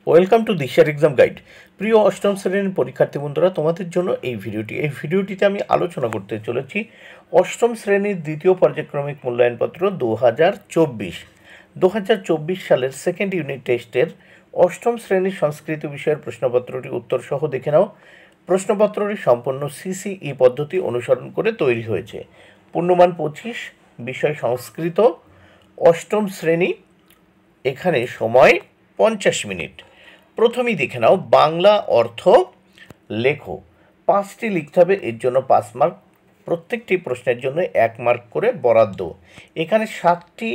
Welcome to দিশার exam guide. প্রিয় অষ্টম শ্রেণীর পরীক্ষার্থী বন্ধুরা, তোমাদের জন্য এই ভিডিওটিতে আমি আলোচনা করতে চলেছি অষ্টম শ্রেণীর দ্বিতীয় পর্যায়ক্রমিক মূল্যায়নপত্র 2024 সালের সেকেন্ড ইউনিট টেস্টের অষ্টম শ্রেণীর সংস্কৃত বিষয়ের প্রশ্নপত্রটি উত্তর সহ দেখে নাও। প্রশ্নপত্রটি সম্পূর্ণ সিসিই পদ্ধতি অনুসরণ করে তৈরি হয়েছে। পূর্ণমান 25, বিষয় সংস্কৃত, অষ্টম শ্রেণী। এখানে সময় 50 মিনিট। প্রথমেই দেখে নাও, বাংলা অর্থ লেখো। 5টি লিখতে হবে, এর জন্য 5 মার্ক। প্রত্যেকটি প্রশ্নের জন্য 1 মার্ক করে বরাদ্দ। এখানে 7টি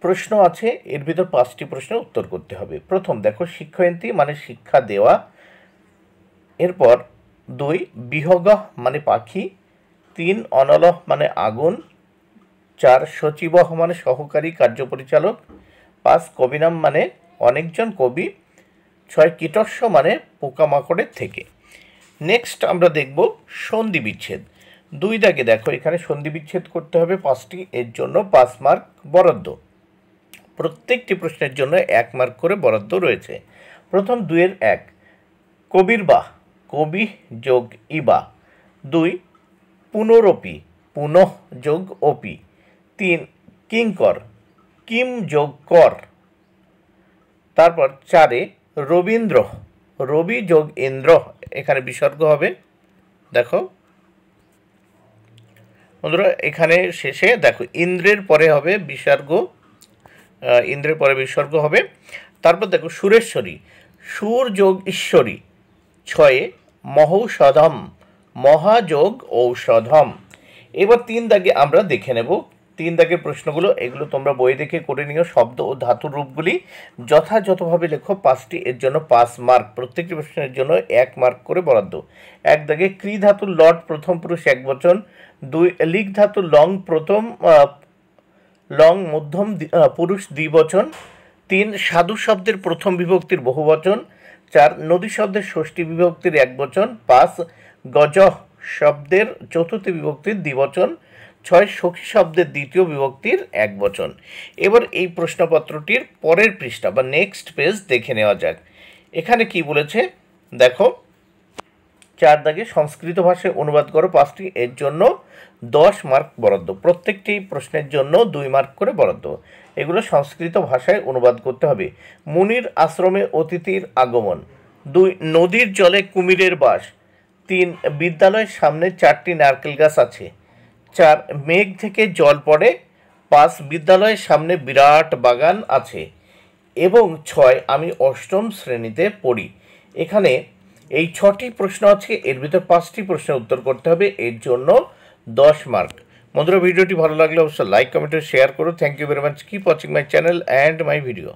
প্রশ্ন আছে, এর ভিতর 5টি প্রশ্নের উত্তর করতে হবে। প্রথম দেখো, শিক্ষয়ন্তী মানে শিক্ষা দেওয়া। এরপর 2 বিহগঃ মানে পাখি। 3 অনলঃ মানে আগুন। 4 সচিবঃ মানে সহকারী কার্যপরিচালক। 5 কবিনাম মানে অনেকজন কবি। 6 কীটস্য মানে পোকামাকড়ের থেকে। নেক্সট আমরা দেখব সন্ধি বিচ্ছেদ। 2 দাগে দেখো, এখানে সন্ধি বিচ্ছেদ করতে হবে 5টি, এর জন্য 5 মার্ক বরাদ্দ। প্রত্যেকটি প্রশ্নের জন্য 1 মার্ক করে বরাদ্দ রয়েছে। প্রথম 2-এর 1, কবির বাহ, কবি যোগ ইবা। 2 পুনরপি, পুনঃ যোগ অপি। 3 কিঙ্কর, কিম যোগ কর। তারপর 4-এ রবীন্দ্র, রবি যোগ ইন্দ্র, এখানে বিসর্গ হবে। দেখো বন্ধুরা, এখানে শেষে দেখো ইন্দ্রের পরে হবে বিসর্গ, ইন্দ্রের পরে বিসর্গ হবে। তারপর দেখো সুরেশ্বরী, সুর যোগ ঈশ্বরী। 6-এ মহৌষধম, মহাযোগ ঔষধম। এবার 3 দাগে আমরা দেখে নেব 3 দাগের প্রশ্নগুলো। এগুলো তোমরা বই দেখে করে নিও। শব্দ ও ধাতুর রূপগুলি যথাযথভাবে লেখো। 5টি, এর জন্য 5 মার্ক। প্রত্যেকটি প্রশ্নের জন্য 1 মার্ক করে বরাদ্দ। 1 দাগে ক্রি ধাতুর লট প্রথম পুরুষ একবচন। 2 লিক ধাতুর লং প্রথম লং মধ্যম পুরুষ দ্বিবচন। 3 সাধু শব্দের প্রথম বিভক্তির বহুবচন। 4 নদী শব্দের ষষ্ঠী বিভক্তির একবচন। 5 গজ শব্দের চতুর্থী বিভক্তির দ্বিবচন। 6 সখী শব্দের দ্বিতীয় বিভক্তির একবচন। এবার এই প্রশ্নপত্রটির পরের পৃষ্ঠা বা নেক্সট পেজ দেখে নেওয়া যাক। এখানে কি বলেছে দেখো, 4 দাগে সংস্কৃত ভাষায় অনুবাদ করো 5টি, এর জন্য 10 মার্ক বরাদ্দ। প্রত্যেকটি প্রশ্নের জন্য 2 মার্ক করে বরাদ্দ। এগুলো সংস্কৃত ভাষায় অনুবাদ করতে হবে। মুনির আশ্রমে অতিথির আগমন। 2 নদীর জলে কুমিরের বাস। 3 বিদ্যালয়ের সামনে 4টি নারকেল গাছ আছে। 4 মেঘ থেকে জল পড়ে। 5 বিদ্যালয়ের সামনে বিরাট বাগান আছে। এবং 6 আমি অষ্টম শ্রেণীতে পড়ি। এখানে এই 6টি প্রশ্ন আছে, এর ভিতর 5টি প্রশ্নের উত্তর করতে হবে, এর জন্য 10 মার্ক। বন্ধুরা, ভিডিওটি ভালো লাগলে অবশ্যই লাইক, কমেন্ট ও শেয়ার করো। Thank you very much. Keep watching my channel and my video.